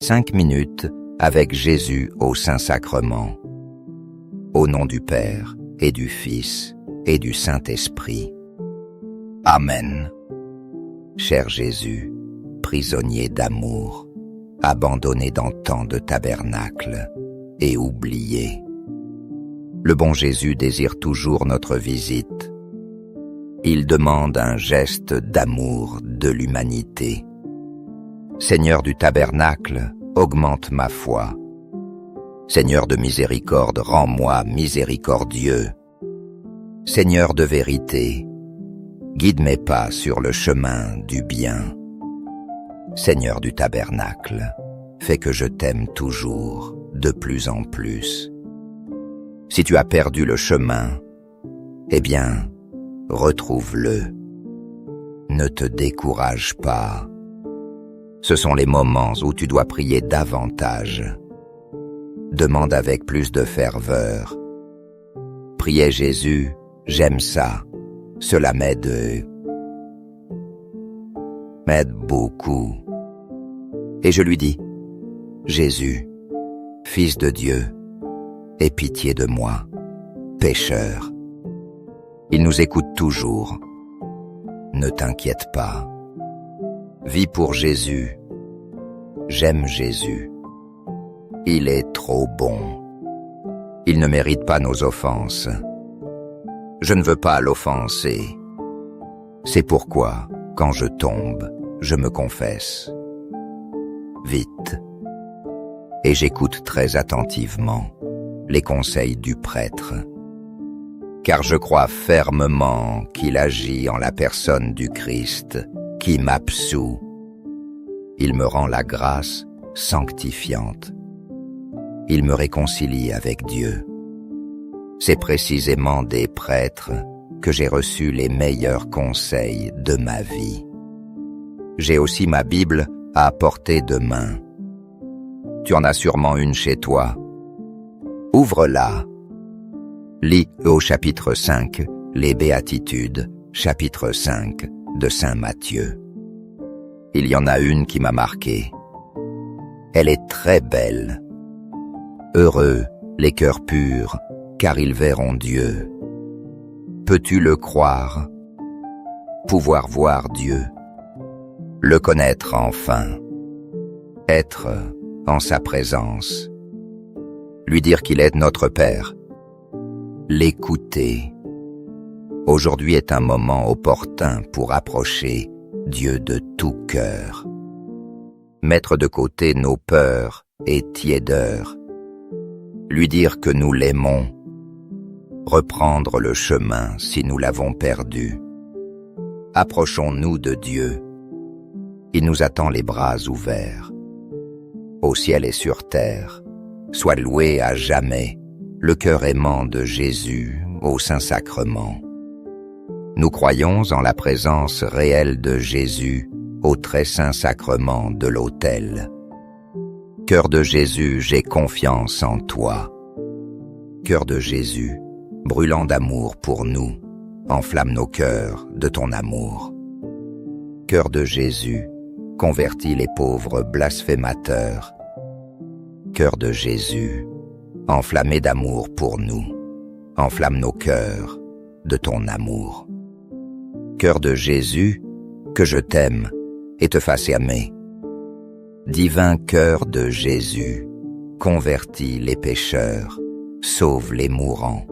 5 minutes avec Jésus au Saint-Sacrement. Au nom du Père, et du Fils, et du Saint-Esprit. Amen. Cher Jésus, prisonnier d'amour, abandonné dans tant de tabernacles et oublié. Le bon Jésus désire toujours notre visite. Il demande un geste d'amour de l'humanité. Seigneur du tabernacle, augmente ma foi. Seigneur de miséricorde, rends-moi miséricordieux. Seigneur de vérité, guide mes pas sur le chemin du bien. Seigneur du tabernacle, fais que je t'aime toujours, de plus en plus. Si tu as perdu le chemin, eh bien, retrouve-le. Ne te décourage pas. Ce sont les moments où tu dois prier davantage. Demande avec plus de ferveur. Priez Jésus, j'aime ça. Cela m'aide beaucoup. Et je lui dis, Jésus, Fils de Dieu, aie pitié de moi, pécheur. Il nous écoute toujours. Ne t'inquiète pas. Vis pour Jésus. J'aime Jésus. Il est trop bon. Il ne mérite pas nos offenses. Je ne veux pas l'offenser. C'est pourquoi, quand je tombe, je me confesse. Vite. Et j'écoute très attentivement les conseils du prêtre. Car je crois fermement qu'il agit en la personne du Christ, qui m'absout. Il me rend la grâce sanctifiante. Il me réconcilie avec Dieu. C'est précisément des prêtres que j'ai reçu les meilleurs conseils de ma vie. J'ai aussi ma Bible à portée de main. Tu en as sûrement une chez toi. Ouvre-la. Lis au chapitre 5, les Béatitudes, chapitre 5 de Saint Matthieu. Il y en a une qui m'a marqué. Elle est très belle. Heureux les cœurs purs, car ils verront Dieu. Peux-tu le croire? Pouvoir voir Dieu. Le connaître enfin. Être en sa présence. Lui dire qu'il est notre Père. L'écouter. Aujourd'hui est un moment opportun pour approcher Dieu de tout cœur. Mettre de côté nos peurs et tiédeurs. Lui dire que nous l'aimons. Reprendre le chemin si nous l'avons perdu. Approchons-nous de Dieu. Il nous attend les bras ouverts. Au ciel et sur terre, soit loué à jamais le cœur aimant de Jésus au Saint-Sacrement. Nous croyons en la présence réelle de Jésus au très saint sacrement de l'autel. Cœur de Jésus, j'ai confiance en toi. Cœur de Jésus, brûlant d'amour pour nous, enflamme nos cœurs de ton amour. Cœur de Jésus, convertis les pauvres blasphémateurs. Cœur de Jésus, enflammé d'amour pour nous, enflamme nos cœurs de ton amour. Cœur de Jésus, que je t'aime et te fasse aimer. Divin cœur de Jésus, convertis les pécheurs, sauve les mourants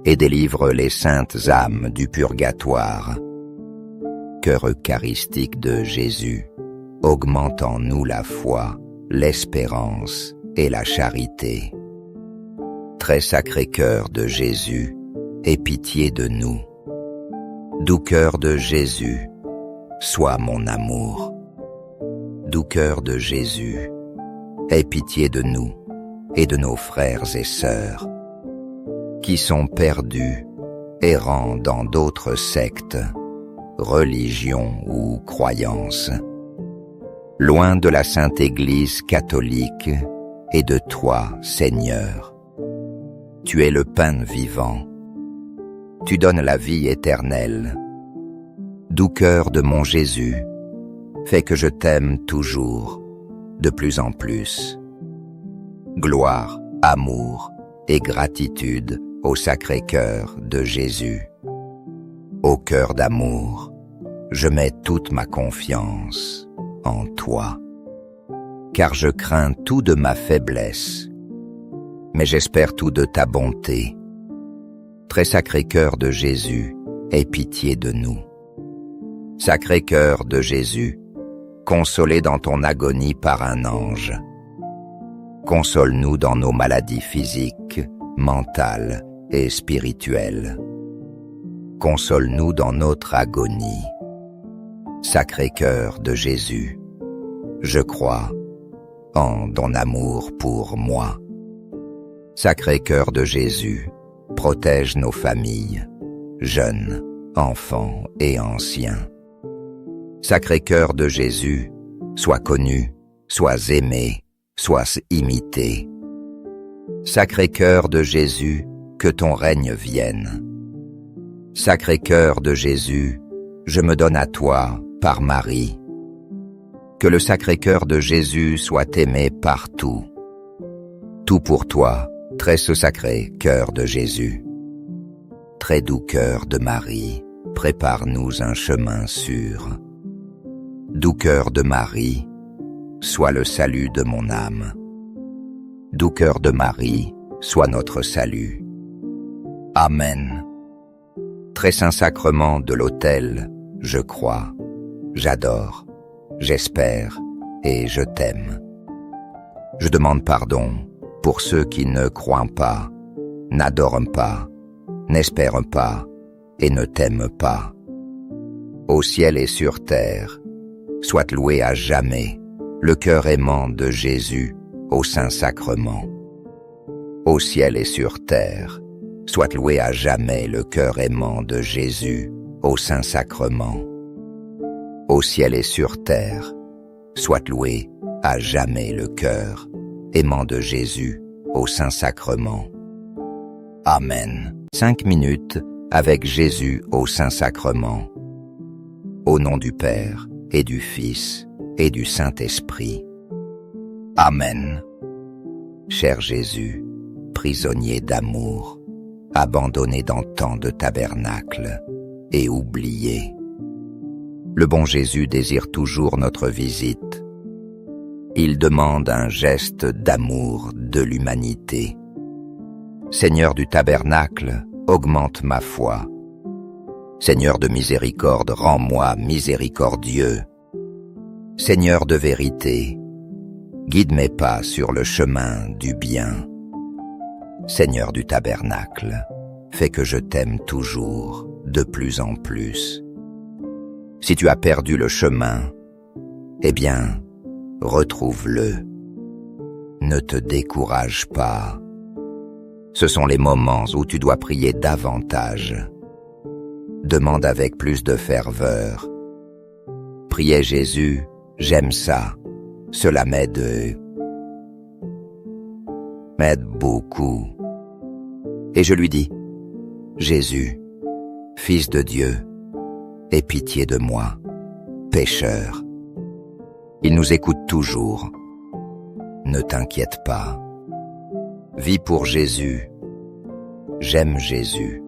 et délivre les saintes âmes du purgatoire. Cœur eucharistique de Jésus, augmente en nous la foi, l'espérance et la charité. Très sacré cœur de Jésus, aie pitié de nous. Doux cœur de Jésus, sois mon amour. Doux cœur de Jésus, aie pitié de nous et de nos frères et sœurs qui sont perdus, errant dans d'autres sectes, religions ou croyances, loin de la Sainte Église catholique et de toi, Seigneur. Tu es le pain vivant. Tu donnes la vie éternelle. Doux cœur de mon Jésus, fais que je t'aime toujours, de plus en plus. Gloire, amour et gratitude au Sacré-Cœur de Jésus. Au cœur d'amour, je mets toute ma confiance en toi. Car je crains tout de ma faiblesse, mais j'espère tout de ta bonté. Très Sacré-Cœur de Jésus, aie pitié de nous. Sacré-Cœur de Jésus, consolé dans ton agonie par un ange, console-nous dans nos maladies physiques, mentales et spirituelles. Console-nous dans notre agonie. Sacré-Cœur de Jésus, je crois en ton amour pour moi. Sacré-Cœur de Jésus, protège nos familles, jeunes, enfants et anciens. Sacré-Cœur de Jésus, sois connu, sois aimé, sois imité. Sacré-Cœur de Jésus, que ton règne vienne. Sacré-Cœur de Jésus, je me donne à toi par Marie. Que le Sacré-Cœur de Jésus soit aimé partout. Tout pour toi, très sacré cœur de Jésus. Très doux cœur de Marie, prépare-nous un chemin sûr. Doux cœur de Marie, sois le salut de mon âme. Doux cœur de Marie, sois notre salut. Amen. Très saint sacrement de l'autel, je crois, j'adore, j'espère et je t'aime. Je demande pardon pour ceux qui ne croient pas, n'adorent pas, n'espèrent pas et ne t'aiment pas. Au ciel et sur terre, soit loué à jamais le cœur aimant de Jésus au Saint-Sacrement. Au ciel et sur terre, soit loué à jamais le cœur aimant de Jésus au Saint-Sacrement. Au ciel et sur terre, soit loué à jamais le cœur aimant de Jésus au Saint-Sacrement. Amen. 5 minutes avec Jésus au Saint-Sacrement. Au nom du Père et du Fils et du Saint-Esprit. Amen. Cher Jésus, prisonnier d'amour, abandonné dans tant de tabernacles et oublié. Le bon Jésus désire toujours notre visite. Il demande un geste d'amour de l'humanité. Seigneur du tabernacle, augmente ma foi. Seigneur de miséricorde, rends-moi miséricordieux. Seigneur de vérité, guide mes pas sur le chemin du bien. Seigneur du tabernacle, fais que je t'aime toujours, de plus en plus. Si tu as perdu le chemin, eh bien, retrouve-le. Ne te décourage pas. Ce sont les moments où tu dois prier davantage. Demande avec plus de ferveur. Priez Jésus, j'aime ça. Cela m'aide beaucoup. Et je lui dis, Jésus, Fils de Dieu, aie pitié de moi, pécheur. Il nous écoute toujours. Ne t'inquiète pas. Vis pour Jésus. J'aime Jésus.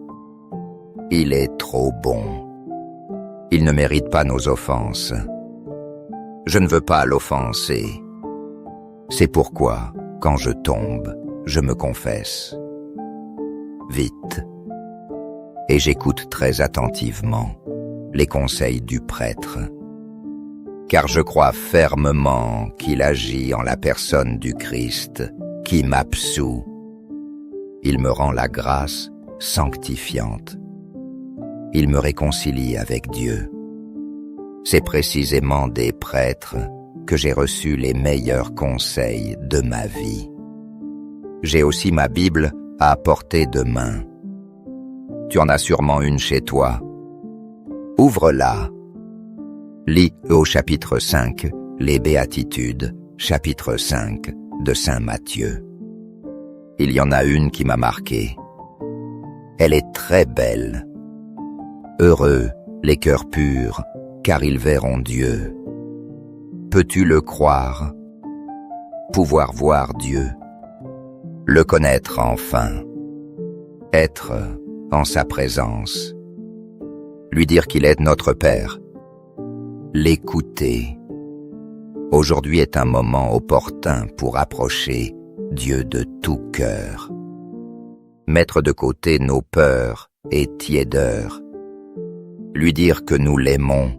Il est trop bon. Il ne mérite pas nos offenses. Je ne veux pas l'offenser. C'est pourquoi, quand je tombe, je me confesse. Vite. Et j'écoute très attentivement les conseils du prêtre. Car je crois fermement qu'il agit en la personne du Christ, qui m'absout. Il me rend la grâce sanctifiante. Il me réconcilie avec Dieu. C'est précisément des prêtres que j'ai reçu les meilleurs conseils de ma vie. J'ai aussi ma Bible à portée de main. Tu en as sûrement une chez toi. Ouvre-la. Lis au chapitre 5, les Béatitudes, chapitre 5 de Saint Matthieu. Il y en a une qui m'a marqué. Elle est très belle. Heureux les cœurs purs, car ils verront Dieu. Peux-tu le croire? pouvoir voir Dieu, le connaître enfin, être en sa présence, lui dire qu'il est notre Père, l'écouter. Aujourd'hui est un moment opportun pour approcher Dieu de tout cœur, mettre de côté nos peurs et tiédeurs, lui dire que nous l'aimons,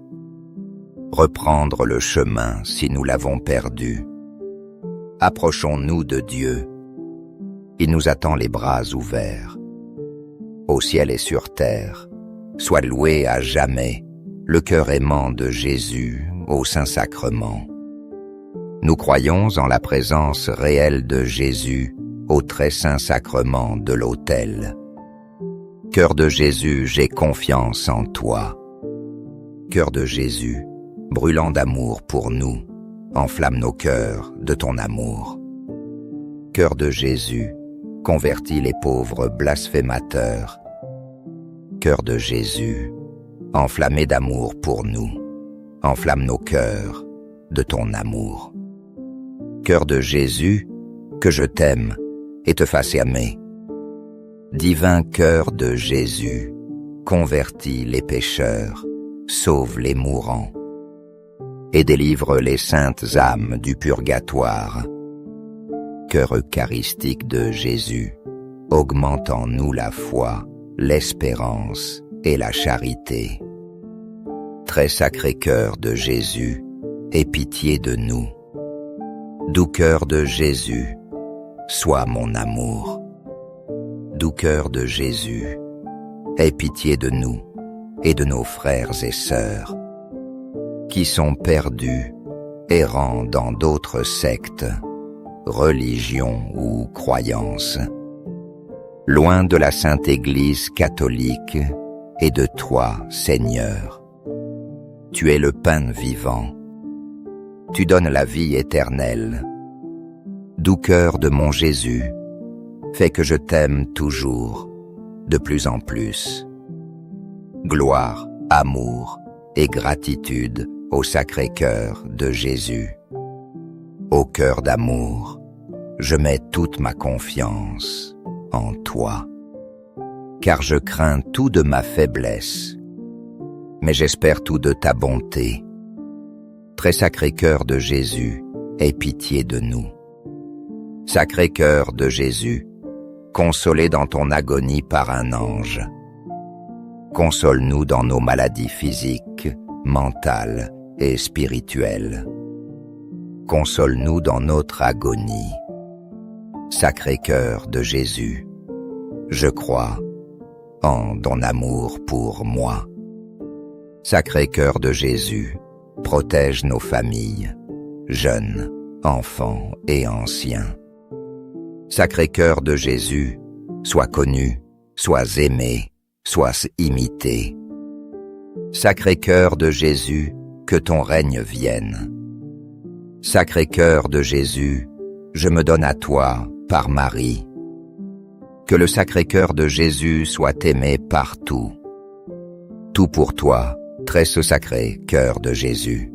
reprendre le chemin si nous l'avons perdu. Approchons-nous de Dieu, il nous attend les bras ouverts. Au ciel et sur terre, soit loué à jamais le cœur aimant de Jésus au Saint-Sacrement. Nous croyons en la présence réelle de Jésus au très saint sacrement de l'autel. Cœur de Jésus, j'ai confiance en toi. Cœur de Jésus, brûlant d'amour pour nous, enflamme nos cœurs de ton amour. Cœur de Jésus, convertis les pauvres blasphémateurs. Cœur de Jésus, enflammé d'amour pour nous, enflamme nos cœurs de ton amour. Cœur de Jésus, que je t'aime et te fasse aimer. Divin cœur de Jésus, convertis les pécheurs, sauve les mourants et délivre les saintes âmes du purgatoire. Cœur eucharistique de Jésus, augmente en nous la foi, l'espérance et la charité. Très sacré cœur de Jésus, aie pitié de nous. Doux cœur de Jésus, sois mon amour. Doux cœur de Jésus, aie pitié de nous et de nos frères et sœurs qui sont perdus, errant dans d'autres sectes, religions ou croyances, loin de la Sainte Église catholique et de toi, Seigneur. Tu es le pain vivant. Tu donnes la vie éternelle. Doux cœur de mon Jésus, fais que je t'aime toujours, de plus en plus. Gloire, amour et gratitude au sacré cœur de Jésus. Ô cœur d'amour, je mets toute ma confiance en toi, car je crains tout de ma faiblesse, mais j'espère tout de ta bonté. Très sacré cœur de Jésus, aie pitié de nous. Sacré cœur de Jésus, consolé dans ton agonie par un ange, console-nous dans nos maladies physiques, mentales et spirituelles. Console-nous dans notre agonie. Sacré cœur de Jésus, je crois en ton amour pour moi. Sacré cœur de Jésus, protège nos familles, jeunes, enfants et anciens. Sacré cœur de Jésus, sois connu, sois aimé, sois imité. Sacré cœur de Jésus, que ton règne vienne. Sacré cœur de Jésus, je me donne à toi par Marie. Que le sacré cœur de Jésus soit aimé partout. Tout pour toi, très sacré cœur de Jésus.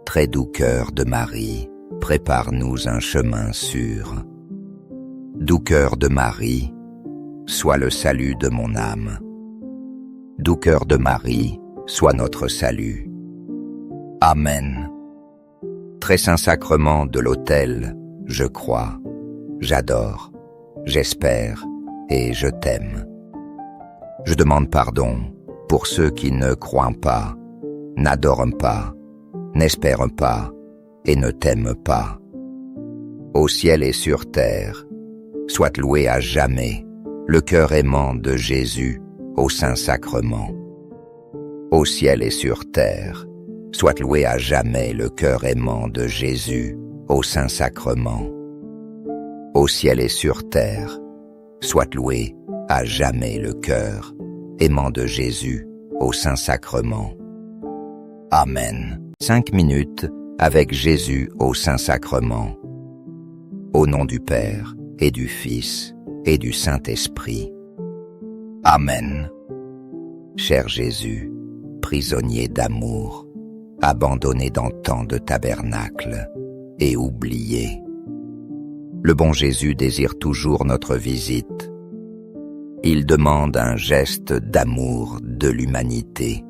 Très doux cœur de Marie, prépare-nous un chemin sûr. Doux cœur de Marie, sois le salut de mon âme. Doux cœur de Marie, sois notre salut. Amen. Très saint sacrement de l'autel, je crois, j'adore, j'espère et je t'aime. Je demande pardon pour ceux qui ne croient pas, n'adorent pas, n'espèrent pas et ne t'aiment pas. Au ciel et sur terre, soit loué à jamais le cœur aimant de Jésus au Saint-Sacrement. Au ciel et sur terre, soit loué à jamais le cœur aimant de Jésus au Saint-Sacrement. Au ciel et sur terre, soit loué à jamais le cœur aimant de Jésus au Saint-Sacrement. Amen. 5 minutes avec Jésus au Saint-Sacrement. Au nom du Père et du Fils et du Saint-Esprit. Amen. Cher Jésus, prisonnier d'amour, abandonné dans tant de tabernacles, et oublié. Le bon Jésus désire toujours notre visite. Il demande un geste d'amour de l'humanité.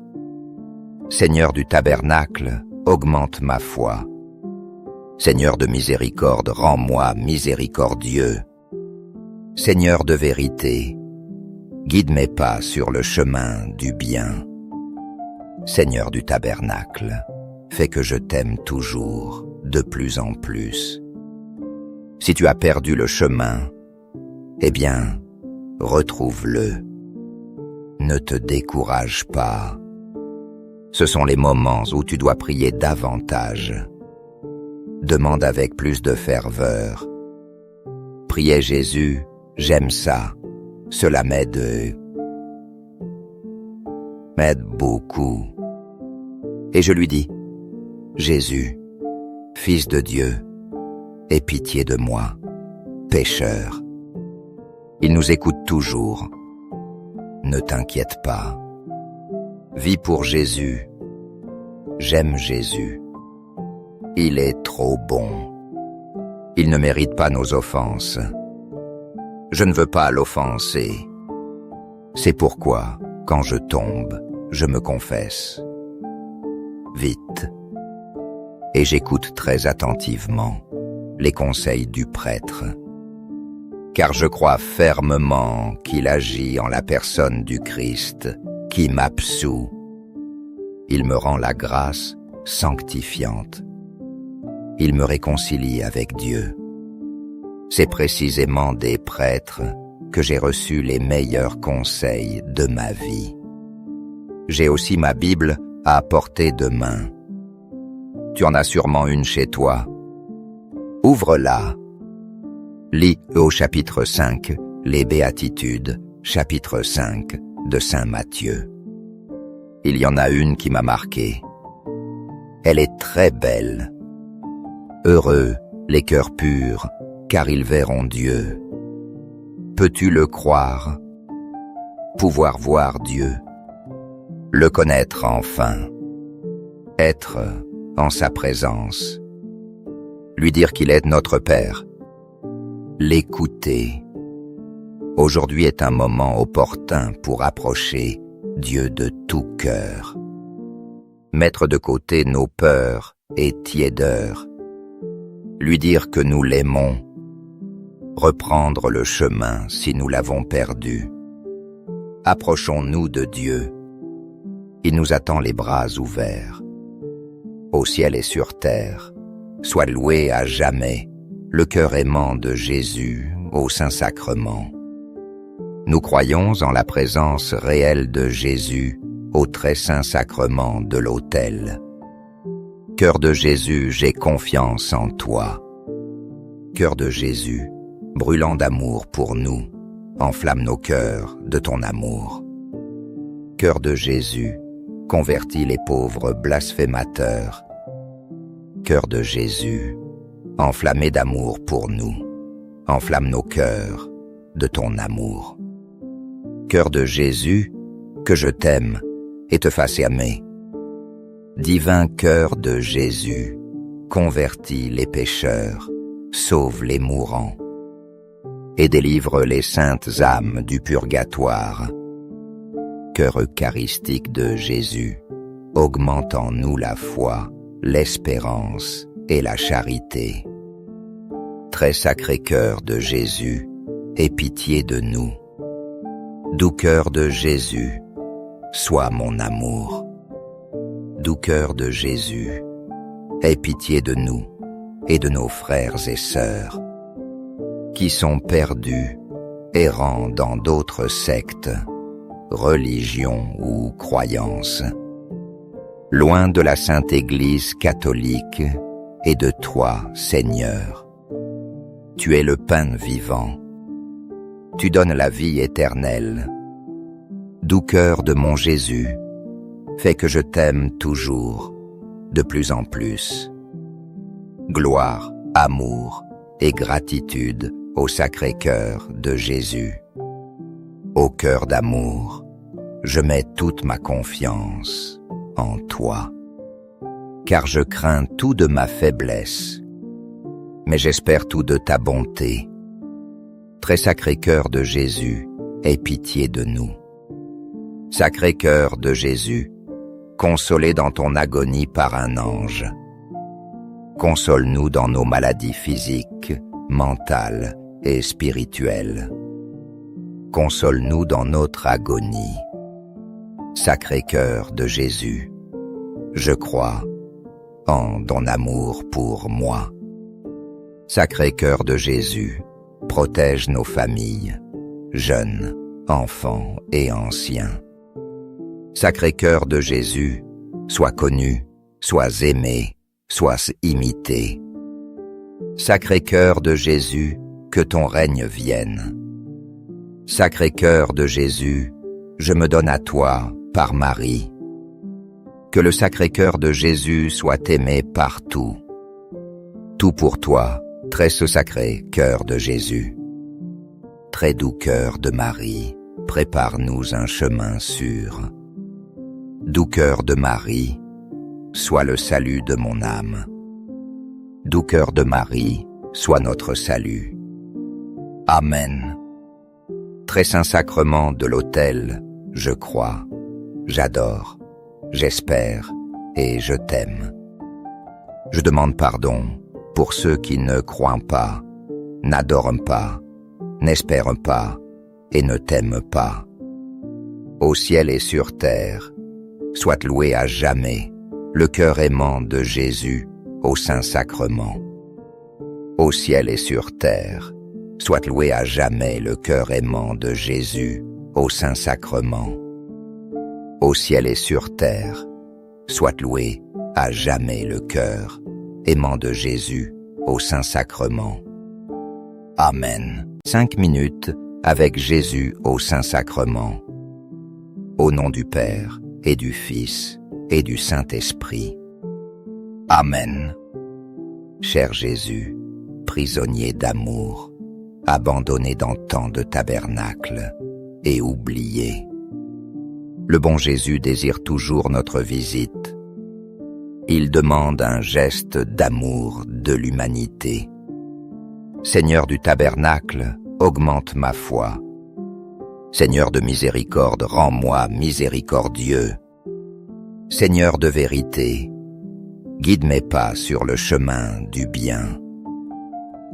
Seigneur du tabernacle, augmente ma foi. Seigneur de miséricorde, rends-moi miséricordieux. Seigneur de vérité, guide mes pas sur le chemin du bien. Seigneur du tabernacle, fais que je t'aime toujours, de plus en plus. Si tu as perdu le chemin, eh bien, retrouve-le. Ne te décourage pas. Ce sont les moments où tu dois prier davantage. Demande avec plus de ferveur. Priez Jésus, j'aime ça. Cela m'aide beaucoup. Et je lui dis, Jésus, Fils de Dieu, aie pitié de moi, pécheur. Il nous écoute toujours. Ne t'inquiète pas. Vis pour Jésus. J'aime Jésus. Il est trop bon. Il ne mérite pas nos offenses. Je ne veux pas l'offenser. C'est pourquoi, quand je tombe, je me confesse. Vite. Et j'écoute très attentivement les conseils du prêtre. Car je crois fermement qu'il agit en la personne du Christ, qui m'absout. Il me rend la grâce sanctifiante. Il me réconcilie avec Dieu. C'est précisément des prêtres que j'ai reçu les meilleurs conseils de ma vie. J'ai aussi ma Bible à portée de main. Tu en as sûrement une chez toi. Ouvre-la. Lis au chapitre 5, les Béatitudes, chapitre 5 de Saint Matthieu. Il y en a une qui m'a marqué. Elle est très belle. Heureux les cœurs purs, car ils verront Dieu. Peux-tu le croire? Pouvoir voir Dieu? Le connaître enfin? Être en sa présence? Lui dire qu'il est notre Père? L'écouter? Aujourd'hui est un moment opportun pour approcher Dieu de tout cœur. Mettre de côté nos peurs et tiédeurs. Lui dire que nous l'aimons. Reprendre le chemin si nous l'avons perdu. Approchons-nous de Dieu. Il nous attend les bras ouverts. Au ciel et sur terre, soit loué à jamais le cœur aimant de Jésus au Saint-Sacrement. Nous croyons en la présence réelle de Jésus au très saint sacrement de l'autel. Cœur de Jésus, j'ai confiance en toi. Cœur de Jésus, brûlant d'amour pour nous, enflamme nos cœurs de ton amour. Cœur de Jésus, convertis les pauvres blasphémateurs. Cœur de Jésus, enflammé d'amour pour nous, enflamme nos cœurs de ton amour. Cœur de Jésus, que je t'aime et te fasse aimer. Divin cœur de Jésus, convertis les pécheurs, sauve les mourants et délivre les saintes âmes du purgatoire. Cœur eucharistique de Jésus, augmente en nous la foi, l'espérance et la charité. Très sacré cœur de Jésus, aie pitié de nous. Doux cœur de Jésus, sois mon amour. Doux cœur de Jésus, aie pitié de nous et de nos frères et sœurs qui sont perdus, errant dans d'autres sectes, religions ou croyances, loin de la Sainte Église catholique et de toi, Seigneur. Tu es le pain vivant. Tu donnes la vie éternelle. Doux cœur de mon Jésus, fais que je t'aime toujours, de plus en plus. Gloire, amour et gratitude au Sacré-Cœur de Jésus. Au cœur d'amour, je mets toute ma confiance en toi, car je crains tout de ma faiblesse mais j'espère tout de ta bonté. Très sacré cœur de Jésus, aie pitié de nous. Sacré cœur de Jésus, consolé dans ton agonie par un ange. Console-nous dans nos maladies physiques, mentales et spirituelles. Console-nous dans notre agonie. Sacré cœur de Jésus, je crois en ton amour pour moi. Sacré cœur de Jésus, protège nos familles, jeunes, enfants et anciens. Sacré cœur de Jésus, sois connu, sois aimé, sois imité. Sacré cœur de Jésus, que ton règne vienne. Sacré cœur de Jésus, je me donne à toi par Marie. Que le sacré cœur de Jésus soit aimé partout. Tout pour toi, très ce sacré cœur de Jésus. Très doux cœur de Marie, prépare-nous un chemin sûr. Doux cœur de Marie, sois le salut de mon âme. Doux cœur de Marie, sois notre salut. Amen. Très saint sacrement de l'autel, je crois, j'adore, j'espère et je t'aime. Je demande pardon pour ceux qui ne croient pas, n'adorent pas, n'espèrent pas et ne t'aiment pas. Au ciel et sur terre, soit loué à jamais le cœur aimant de Jésus au Saint-Sacrement. Au ciel et sur terre, soit loué à jamais le cœur aimant de Jésus au Saint-Sacrement. Au ciel et sur terre, soit loué à jamais le cœur aimant de Jésus au Saint-Sacrement. Amen. 5 minutes avec Jésus au Saint-Sacrement. Au nom du Père et du Fils et du Saint-Esprit. Amen. Cher Jésus, prisonnier d'amour, abandonné dans tant de tabernacles et oublié. Le bon Jésus désire toujours notre visite. Il demande un geste d'amour de l'humanité. Seigneur du tabernacle, augmente ma foi. Seigneur de miséricorde, rends-moi miséricordieux. Seigneur de vérité, guide mes pas sur le chemin du bien.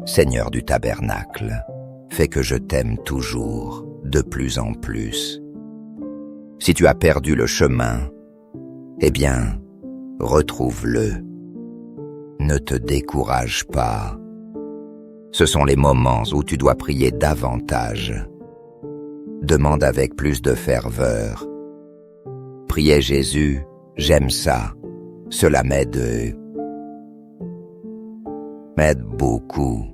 Seigneur du tabernacle, fais que je t'aime toujours, de plus en plus. Si tu as perdu le chemin, eh bien, retrouve-le. Ne te décourage pas. Ce sont les moments où tu dois prier davantage. Demande avec plus de ferveur. Priez Jésus, j'aime ça. Cela m'aide beaucoup.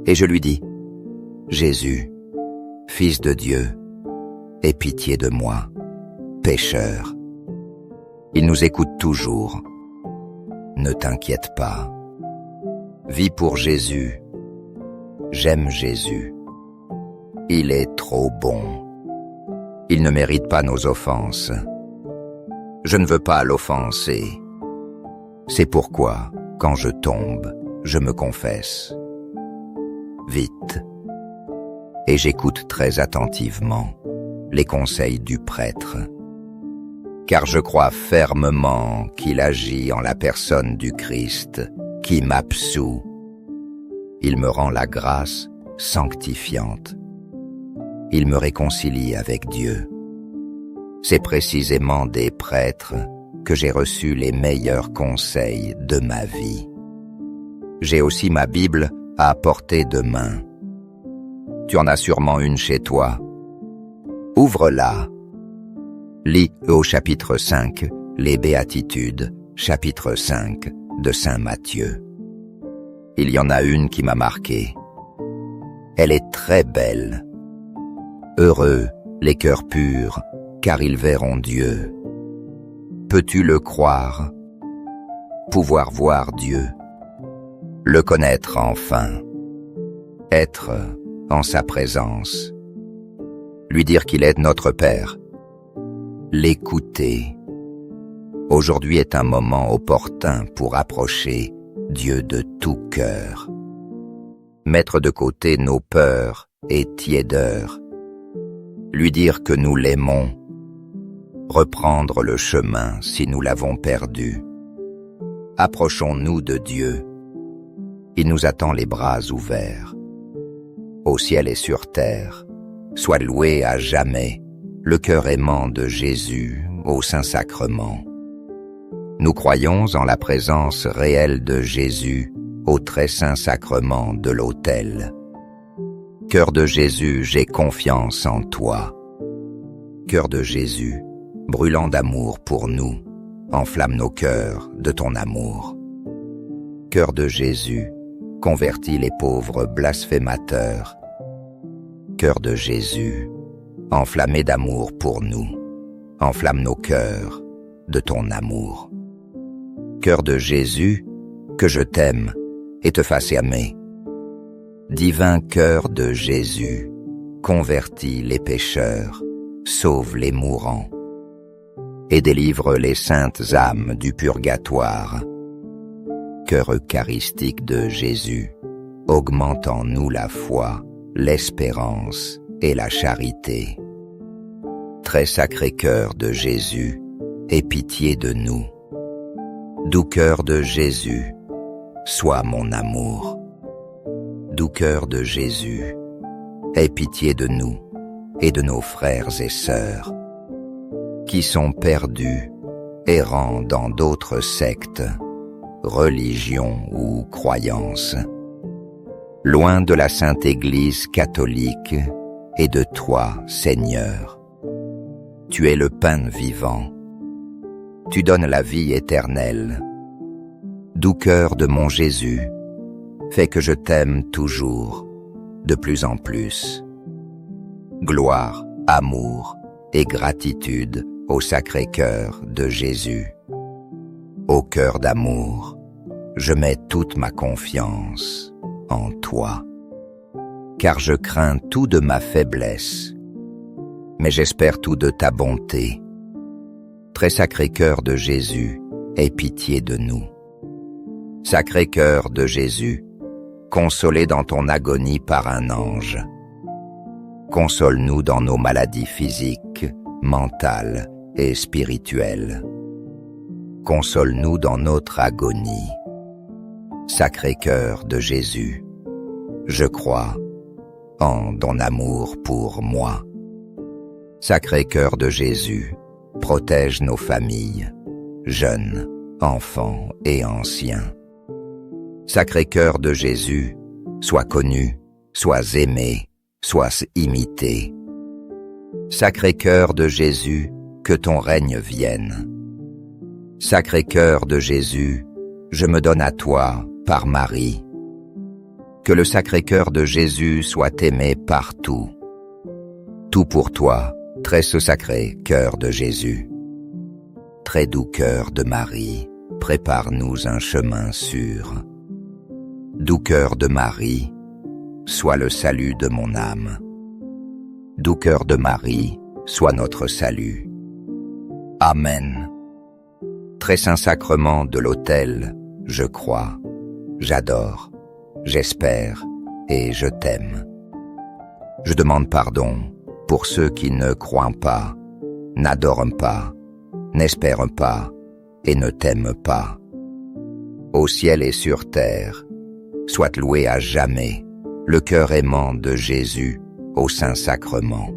Et je lui dis, Jésus, Fils de Dieu, aie pitié de moi, pécheur. Il nous écoute toujours. Ne t'inquiète pas. Vis pour Jésus. J'aime Jésus. Il est trop bon. Il ne mérite pas nos offenses. Je ne veux pas l'offenser. C'est pourquoi, quand je tombe, je me confesse. Vite. Et j'écoute très attentivement les conseils du prêtre. Car je crois fermement qu'il agit en la personne du Christ, qui m'absout. Il me rend la grâce sanctifiante. Il me réconcilie avec Dieu. C'est précisément des prêtres que j'ai reçu les meilleurs conseils de ma vie. J'ai aussi ma Bible à portée de main. Tu en as sûrement une chez toi. Ouvre-la. Lis au chapitre 5, les Béatitudes, chapitre 5 de Saint Matthieu. Il y en a une qui m'a marqué. Elle est très belle. Heureux les cœurs purs, car ils verront Dieu. Peux-tu le croire? Pouvoir voir Dieu. Le connaître enfin. Être en sa présence. Lui dire qu'il est notre Père. L'écouter. Aujourd'hui est un moment opportun pour approcher Dieu de tout cœur. Mettre de côté nos peurs et tiédeurs. Lui dire que nous l'aimons. Reprendre le chemin si nous l'avons perdu. Approchons-nous de Dieu. Il nous attend les bras ouverts. Au ciel et sur terre, soit loué à jamais le cœur aimant de Jésus au Saint-Sacrement. Nous croyons en la présence réelle de Jésus au très saint sacrement de l'autel. Cœur de Jésus, j'ai confiance en toi. Cœur de Jésus, brûlant d'amour pour nous, enflamme nos cœurs de ton amour. Cœur de Jésus, convertis les pauvres blasphémateurs. Cœur de Jésus, enflammé d'amour pour nous, enflamme nos cœurs de ton amour. Cœur de Jésus, que je t'aime et te fasse aimer. Divin cœur de Jésus, convertis les pécheurs, sauve les mourants et délivre les saintes âmes du purgatoire. Cœur eucharistique de Jésus, augmente en nous la foi, l'espérance et la charité. Très sacré cœur de Jésus, aie pitié de nous. Doux cœur de Jésus, sois mon amour. Doux cœur de Jésus, aie pitié de nous et de nos frères et sœurs qui sont perdus, errant dans d'autres sectes, religions ou croyances, loin de la Sainte Église catholique et de toi, Seigneur. Tu es le pain vivant. Tu donnes la vie éternelle. Doux cœur de mon Jésus, fais que je t'aime toujours, de plus en plus. Gloire, amour et gratitude au sacré cœur de Jésus. Ô cœur d'amour, je mets toute ma confiance en toi, car je crains tout de ma faiblesse, mais j'espère tout de ta bonté. Très sacré cœur de Jésus, aie pitié de nous. Sacré cœur de Jésus, consolé dans ton agonie par un ange, console-nous dans nos maladies physiques, mentales et spirituelles. Console-nous dans notre agonie. Sacré cœur de Jésus, je crois en ton amour pour moi. Sacré cœur de Jésus, protège nos familles, jeunes, enfants et anciens. Sacré cœur de Jésus, sois connu, sois aimé, sois imité. Sacré cœur de Jésus, que ton règne vienne. Sacré cœur de Jésus, je me donne à toi par Marie. Que le sacré cœur de Jésus soit aimé partout. Tout pour toi, très sacré cœur de Jésus. Très doux cœur de Marie, prépare-nous un chemin sûr. Doux cœur de Marie, sois le salut de mon âme. Doux cœur de Marie, sois notre salut. Amen. Très saint sacrement de l'autel, je crois, j'adore, j'espère et je t'aime. Je demande pardon pour ceux qui ne croient pas, n'adorent pas, n'espèrent pas et ne t'aiment pas. Au ciel et sur terre, soit loué à jamais le cœur aimant de Jésus au Saint-Sacrement.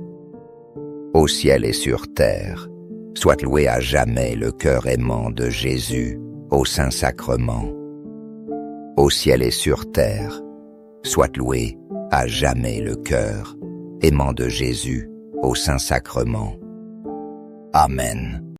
Au ciel et sur terre, soit loué à jamais le cœur aimant de Jésus au Saint-Sacrement. Au ciel et sur terre, soit loué à jamais le cœur aimant de Jésus au Saint-Sacrement. Amen.